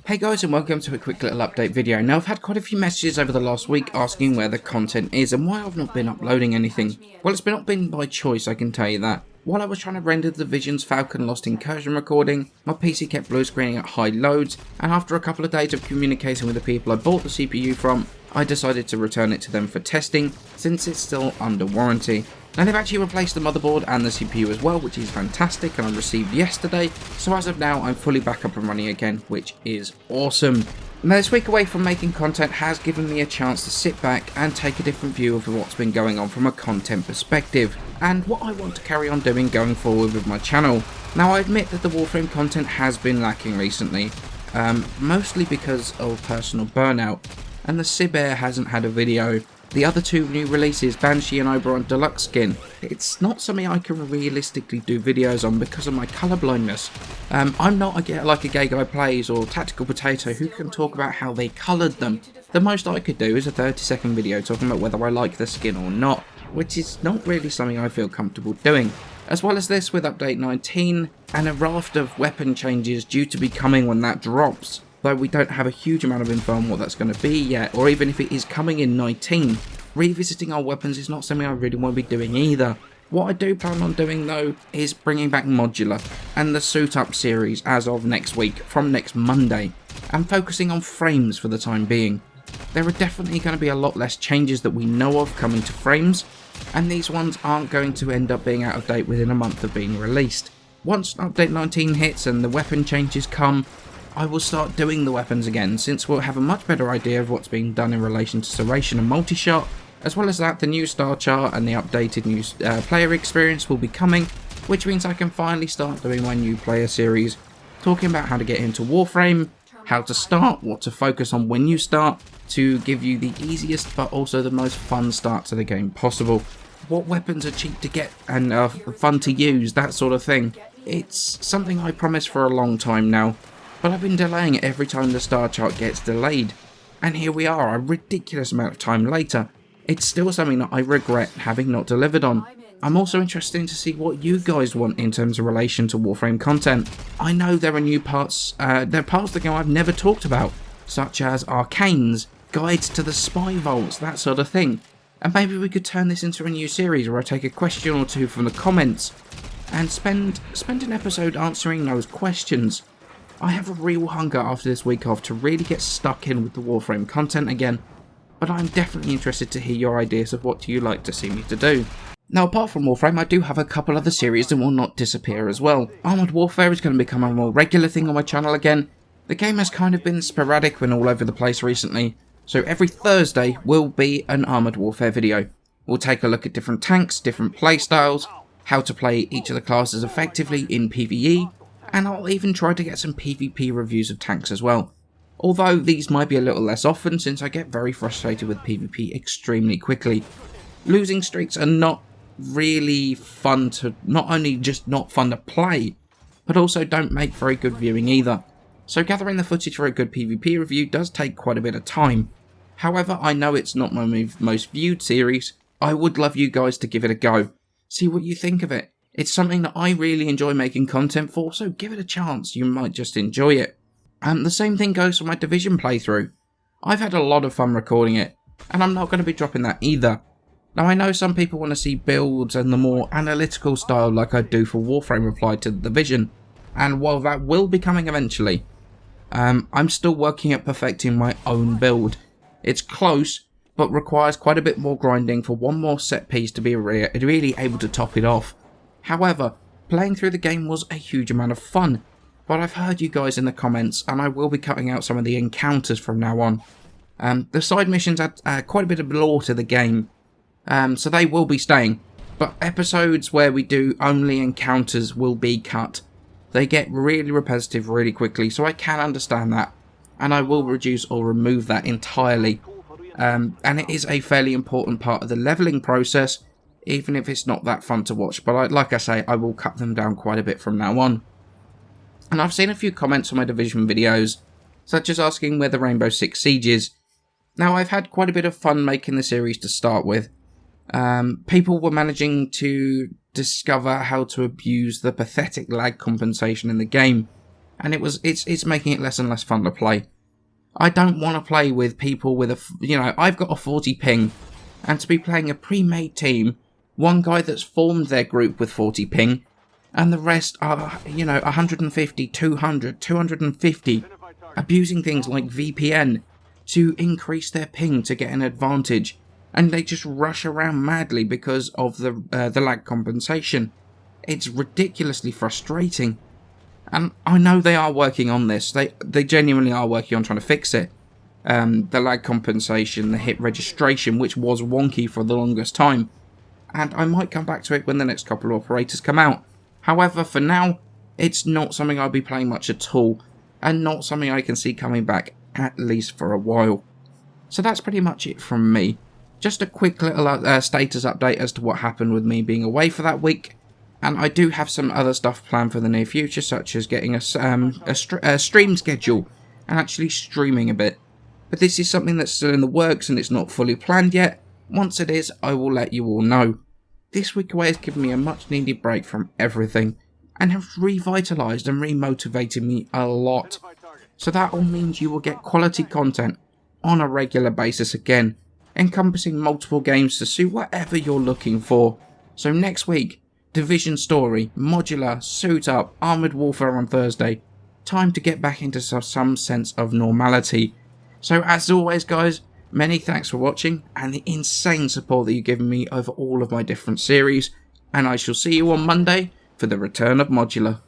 Hey guys, and welcome to a quick little update video. Now, I've had quite a few messages over the last week asking where the content is and why I've not been uploading anything. Well, it's not been by choice, I can tell you that. While I was trying to render the Division's Falcon Lost Incursion recording, my PC kept blue screening at high loads, and after a couple of days of communicating with the people I bought the CPU from, I decided to return it to them for testing, since it's still under warranty. Now, they've actually replaced the motherboard and the CPU as well, which is fantastic, and I received yesterday, so as of now I'm fully back up and running again, which is awesome. Now, this week away from making content has given me a chance to sit back and take a different view of what's been going on from a content perspective, and what I want to carry on doing going forward with my channel. Now, I admit that the Warframe content has been lacking recently, mostly because of personal burnout, and the Cyber hasn't had a video. The other two new releases, Banshee and Oberon Deluxe Skin, it's not something I can realistically do videos on because of my colour blindness. I'm not like a Gay Guy Plays or Tactical Potato who can talk about how they coloured them. The most I could do is a 30-second video talking about whether I like the skin or not, which is not really something I feel comfortable doing. As well as this, with update 19 and a raft of weapon changes due to be coming when that drops. Though we don't have a huge amount of info on what that's going to be yet, or even if it is coming in 19. Revisiting our weapons is not something I really want to be doing either. What I do plan on doing though is bringing back Modular and the Suit Up series as of next week, from next Monday, and focusing on frames for the time being. There are definitely going to be a lot less changes that we know of coming to frames, and these ones aren't going to end up being out of date within a month of being released. Once update 19 hits and the weapon changes come, I will start doing the weapons again, since we'll have a much better idea of what's being done in relation to serration and multi-shot. As well as that, the new star chart and the updated new player experience will be coming, which means I can finally start doing my new player series, talking about how to get into Warframe, how to start, what to focus on when you start, to give you the easiest but also the most fun start to the game possible. What weapons are cheap to get and fun to use, that sort of thing. It's something I promised for a long time now, but I've been delaying it every time the star chart gets delayed. And here we are, a ridiculous amount of time later. It's still something that I regret having not delivered on. I'm also interested to see what you guys want in terms of relation to Warframe content. I know there are new parts, there are parts of the game I've never talked about, such as arcanes, guides to the spy vaults, that sort of thing. And maybe we could turn this into a new series where I take a question or two from the comments and spend an episode answering those questions. I have a real hunger after this week off to really get stuck in with the Warframe content again, but I'm definitely interested to hear your ideas of what you like to see me to do. Now, apart from Warframe, I do have a couple other series that will not disappear as well. Armoured Warfare is going to become a more regular thing on my channel again. The game has kind of been sporadic and all over the place recently, so every Thursday will be an Armoured Warfare video. We'll take a look at different tanks, different playstyles, how to play each of the classes effectively in PvE, and I'll even try to get some PvP reviews of tanks as well. Although these might be a little less often, since I get very frustrated with PvP extremely quickly. Losing streaks are not really fun to, not only just not fun to play, but also don't make very good viewing either. So gathering the footage for a good PvP review does take quite a bit of time. However, I know it's not my most viewed series. I would love you guys to give it a go. See what you think of it. It's something that I really enjoy making content for, so give it a chance, you might just enjoy it. And the same thing goes for my Division playthrough. I've had a lot of fun recording it, and I'm not going to be dropping that either. Now, I know some people want to see builds and the more analytical style like I do for Warframe applied to the Division, and while that will be coming eventually, I'm still working at perfecting my own build. It's close, but requires quite a bit more grinding for one more set piece to be really able to top it off. However, playing through the game was a huge amount of fun, but I've heard you guys in the comments, and I will be cutting out some of the encounters from now on. The side missions add quite a bit of lore to the game, so they will be staying, but episodes where we do only encounters will be cut. They get really repetitive really quickly, so I can understand that, and I will reduce or remove that entirely. And it is a fairly important part of the levelling process, even if it's not that fun to watch, but like I say, I will cut them down quite a bit from now on. And I've seen a few comments on my Division videos, such as asking where the Rainbow Six Siege is. Now, I've had quite a bit of fun making the series to start with. People were managing to discover how to abuse the pathetic lag compensation in the game, and it's making it less and less fun to play. I don't want to play with people with I've got a 40 ping, and to be playing a pre-made team, one guy that's formed their group with 40 ping, and the rest are, 150, 200, 250, abusing things like VPN to increase their ping to get an advantage, and they just rush around madly because of the lag compensation. It's ridiculously frustrating, and I know they are working on this. They genuinely are working on trying to fix it. The lag compensation, the hit registration, which was wonky for the longest time, and I might come back to it when the next couple of operators come out. However, for now, it's not something I'll be playing much at all, and not something I can see coming back at least for a while. So that's pretty much it from me. Just a quick little status update as to what happened with me being away for that week, and I do have some other stuff planned for the near future, such as getting a stream schedule and actually streaming a bit. But this is something that's still in the works and it's not fully planned yet. Once it is, I will let you all know. This week away has given me a much needed break from everything, and has revitalised and remotivated me a lot. So that all means you will get quality content on a regular basis again, encompassing multiple games to suit whatever you're looking for. So next week, Division Story, Modular, Suit Up, Armoured Warfare on Thursday. Time to get back into some sense of normality. So as always guys, many thanks for watching and the insane support that you've given me over all of my different series, and I shall see you on Monday for the return of Modular.